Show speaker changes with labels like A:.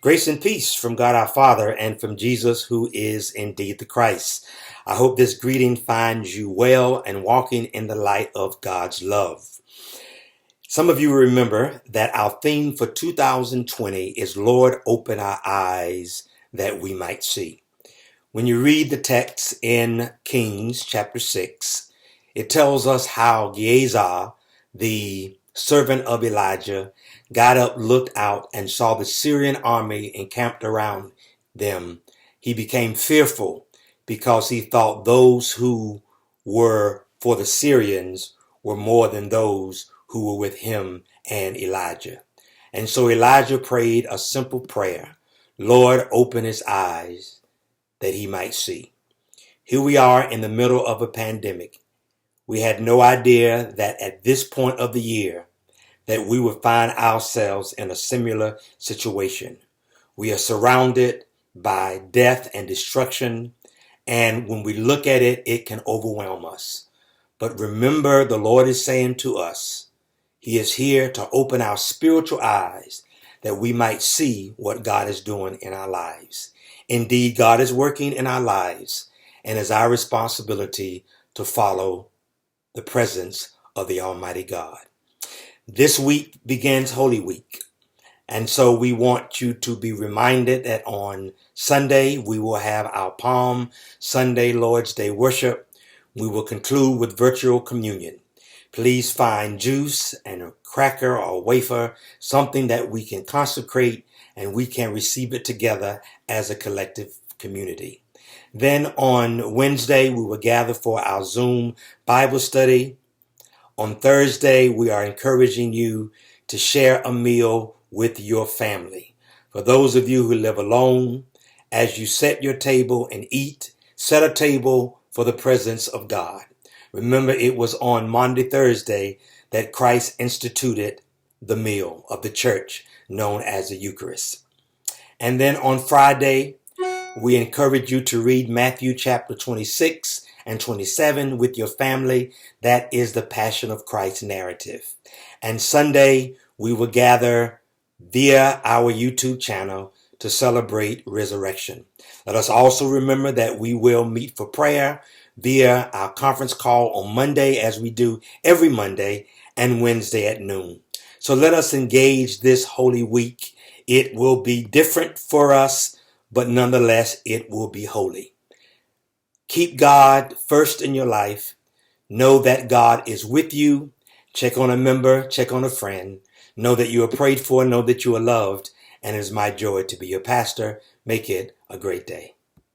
A: Grace and peace from God our Father and from Jesus, who is indeed the Christ. I hope this greeting finds you well and walking in the light of God's love. Some of you remember that our theme for 2020 is Lord, open our eyes that we might see. When you read the text in Kings chapter 6, it tells us how Gehazi, the servant of Elijah, got up, looked out, and saw the Syrian army encamped around them. He became fearful because he thought those who were for the Syrians were more than those who were with him and Elijah. And so Elijah prayed a simple prayer: Lord, open his eyes that he might see. Here we are in the middle of a pandemic. We had no idea that at this point of the year that we would find ourselves in a similar situation. We are surrounded by death and destruction, and when we look at it, it can overwhelm us. But remember, the Lord is saying to us, He is here to open our spiritual eyes that we might see what God is doing in our lives. Indeed, God is working in our lives, and it's our responsibility to follow the presence of the Almighty God. This week begins Holy Week, and so we want you to be reminded that on Sunday we will have our Palm Sunday Lord's Day worship. We will conclude with virtual communion. Please find juice and a cracker or a wafer, something that we can consecrate and we can receive it together as a collective community. Then on Wednesday, we will gather for our Zoom Bible study. On Thursday, we are encouraging you to share a meal with your family. For those of you who live alone, as you set your table and eat, set a table for the presence of God. Remember, it was on Maundy Thursday that Christ instituted the meal of the church known as the Eucharist. And then on Friday, we encourage you to read Matthew chapter 26 and 27 with your family. That is the Passion of Christ narrative. And Sunday, we will gather via our YouTube channel to celebrate resurrection. Let us also remember that we will meet for prayer via our conference call on Monday, as we do every Monday, and Wednesday at noon. So let us engage this Holy Week. It will be different for us, but nonetheless, it will be holy. Keep God first in your life. Know that God is with you. Check on a member, check on a friend. Know that you are prayed for, know that you are loved, and it is my joy to be your pastor. Make it a great day.